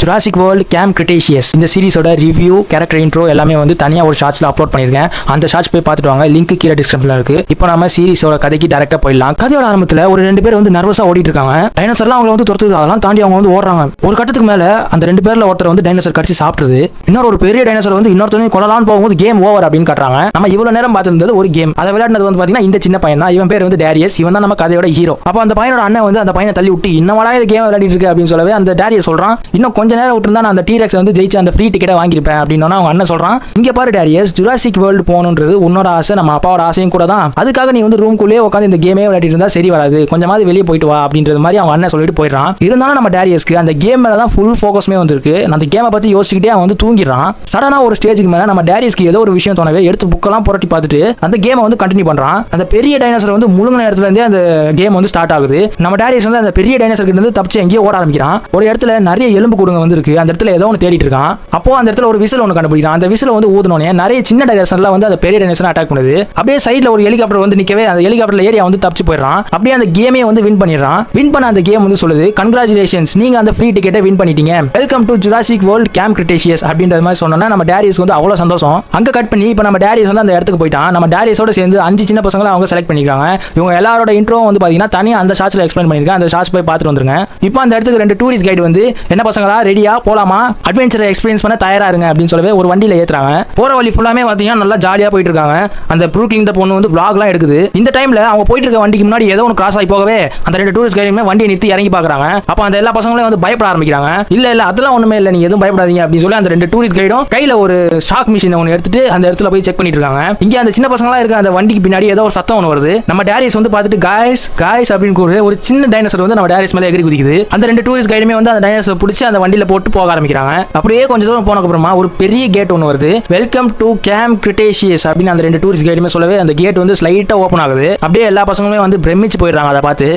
Jurassic world camp Cretaceous இந்த சீரிஸோட review character intro எல்லாமே வந்து தனியாக ஒரு ஷார்ட்ஸ்ல அப்லோட் பண்ணியிருக்கேன். அந்த ஷார்ட்ஸ் போய் பார்த்துட்டு வாங்க. லிங்க் கீழே டிஸ்கிரிப்ஷன்ல இருக்கு. இப்போ நம்ம சீரிஸோட கதைக்கு டேரக்டா போயிடலாம். கதையோட ஆரம்பத்தில் ஒரு 2 பேர் வந்து நர்வஸா ஓடிட்டு இருக்காங்க. டைனோசர்லாம் அவங்க வந்து துரத்துது. அதெல்லாம் தாண்டி அவங்க வந்து ஓடுறாங்க. ஒரு கட்டத்துக்கு மேல அந்த 2 பேர்ல ஒருத்தர் வந்து டைனோசர் கடிச்சு சாப்பிடுது. இன்னொரு பெரிய டைனோசர் வந்து இன்னொருத்தனையும் கொல்லலாம்னு போகும்போது கேம் ஓவர் அப்படின்னு காட்டுறாங்க. நம்ம இவ்வளவு நேரம் பார்த்திருந்தது ஒரு கேம். அதை விளையாடுனது வந்து பாத்தீங்கன்னா இந்த சின்ன பையன் தான். இவன் பேர் வந்து டேரியஸ். இவன் தான் நம்ம கதையோட ஹீரோ. அப்போ அந்த பையனோட அண்ணன் வந்து அந்த பையனை தள்ளி விட்டு இன்னவடா இந்த கேம் விளையாடிட்டு இருக்கு அப்படின்னு சொல்லவே அந்த டேரியஸ் சொல்றான், இன்னும் கொஞ்ச நேரம் விட்டுருந்தா நான் அந்த டீரெக்ஸ் வந்து ஜெயிச்சு அந்த ஃப்ரீ டிக்கெட்டை வாங்கியிருப்பேன் அப்படின்னு அவங்க அண்ணன் சொல்றான். இங்க பாரு டேரியஸ், ஜுராசிக் வேர்ல்டு போகணுன்றது உன்னோட ஆசை, நம்ம அப்பாவோட ஆசையும் கூட தான். அதுக்காக நீ வந்து ரூம்குள்ளேயே உட்காந்து இந்த கேமே விளையாடிட்டு இருந்தா சரி வராது, கொஞ்சமாவது வெளியே போயிட்டு வா அப்படின்றது மாதிரி அவங்க அண்ணன் சொல்லிட்டு போயிடுறான். இருந்தாலும் நம்ம டேரியஸ்க்கு அந்த கேம் மேல தான் ஃபுல் ஃபோக்கஸ்மே வந்திருக்கு. அந்த கேமை பத்தி யோசிச்சுக்கிட்டே அவன் வந்து தூங்கிடுறான். சடனா ஒரு ஸ்டேஜுக்கு மேல நம்ம டேரியஸ்க்கு ஏதோ ஒரு விஷயம் தோணவே எடுத்து புக்கெல்லாம் புரட்டி பார்த்துட்டு அந்த கேமை வந்து கண்டினியூ பண்றான். அந்த பெரிய டைனோசர் வந்து முழுங்கின இடத்துல இருந்தே அந்த கேம் வந்து ஸ்டார்ட் ஆகுது. நம்ம டேரியஸ் வந்து அந்த பெரிய டைனோசர் கிட்ட இருந்து தப்பிச்சு எங்கேயோ ஓட ஆரம்பிக்கிறான். ஒரு இடத்துல நிறைய எலும்பு கூடுங்க வந்து இருக்கு. அந்த இடத்துல ஏதோ ஒன்று தேடிட்டு இருக்கான். அப்போ அந்த இடத்துல ஒரு விசில் ஒன்று கண்டுபிடிக்கிறான். அந்த விசில் வந்து ஊதுனோனே நிறைய சின்ன டைனோசர்லாம் வந்து அந்த பெரிய டைனோசர் அட்டாக் பண்ணுது. அப்படியே சைடுல ஒரு ஹெலிகாப்டர் வந்து நிக்கவே அந்த ஹெலிகாப்டர்ல ஏறி வந்து தப்பிச்சு போயிடுறான். அப்படியே அந்த கேமே வந்து வின் பண்ணிடுறான். வின் பண்ண அந்த கேம் வந்து சொல்லுது, கங்க்ராச்சுலேஷன்ஸ், நீங்க அந்த ஃப்ரீ டிக்கெட்டை வின் பண்ணிட்டீங்க, welcome to Jurassic world camp Cretaceous அப்படின்ற மாதிரி சொன்னோன்னா நம்ம டேரியஸ் வந்து அவ்வளவு சந்தோஷம். அங்க கட் பண்ணி இப்போ நம்ம டேரியஸ் வந்து அந்த இடத்துக்கு போயிட்டான். நம்ம டேரியஸோட சேர்ந்து 5 சின்ன பசங்களை அவங்க செலக்ட் பண்ணிருக்காங்க. இவங்க எல்லாரோட இன்ட்ரோ வந்து பாத்தீங்கன்னா தனியா அந்த ஷார்ட்ஸ்ல எக்ஸ்பிளைன் பண்ணிருக்கேன். அந்த ஷார்ட்ஸ் போய் பார்த்துட்டு வந்துருங்க. இப்போ அந்த இடத்துக்கு 2 டூரிஸ்ட் கைடு வந்து என்ன பசங்களா ரெடியா போலாமா, அட்வென்ச்சரை எக்ஸ்பீரியன்ஸ் பண்ண தயாரா இருங்க அப்படின்னு சொல்லவே ஒரு வண்டியில ஏத்துறாங்க. போற வழி ஃபுல்லாமே பாத்தீங்கன்னா நல்லா ஜாலியா போயிட்டு இருக்காங்க. அந்த ப்ரூக்லின் பொண்ணு வந்து vlogலாம் எடுக்குது. இந்த டைம்ல அவங்க போயிட்டு இருக்க வண்டிக்கு முன்னாடி ஏதோ ஒன்று கிராஸ் ஆகி போகவே அந்த 2 டூரிஸ்ட் கைடுமே வண்டியை நிறுத்தி இறங்கி பாக்குறாங்க. அப்ப அந்த எல்லா பசங்களும் வந்து பயப்பட ஆரம்பிக்கிறாங்க. இல்ல அதெல்லாம் ஒண்ணுமே இல்ல, நீங்க எதுவும் பயப்படாதீங்க அப்படின்னு சொல்லி அந்த 2 டூரிஸ்ட் கைடும் கையில ஒரு ஷாக் மிஷின் ஒன்று எடுத்துட்டு அந்த இடத்துல போய் செக் பண்ணிட்டு இருக்காங்க. இங்க அந்த சின்ன பசங்களா இருக்க அந்த வண்டிக்கு பின்னாடி ஏதோ ஒரு சத்தம் ஒன்று வருது. நம்ம டேரியஸ் வந்து பார்த்துட்டு காய்ஸ் அப்படின்னு கூறு ஒரு சின்ன டைனோசர் வந்து நம்ம டேரியஸ் மேலே எகிரி குதிக்குது. அந்த 2 டூரிஸ்ட் கைடுமே வந்து அந்த டைனோசர் பிடிச்சி அந்த வண்டியில போட்டு போக ஆரம்பிக்கிறாங்க. அப்படியே கொஞ்சம் தூரம் போனதுக்கு அப்புறமா ஒரு பெரிய கேட் ஒன்று வருது. வெல்கம் டு கேம்ப் கிரிட்டேஷியஸ் அப்படின்னு அந்த 2 டூரிஸ்ட் கைடுமே சொல்லவே அந்த கேட் வந்து ஸ்லைட்டா ஓப்பன் ஆகுது. அப்படியே எல்லா பசங்களுமே வந்து பிரமிச்சு போயிடுறாங்க அதை பார்த்து.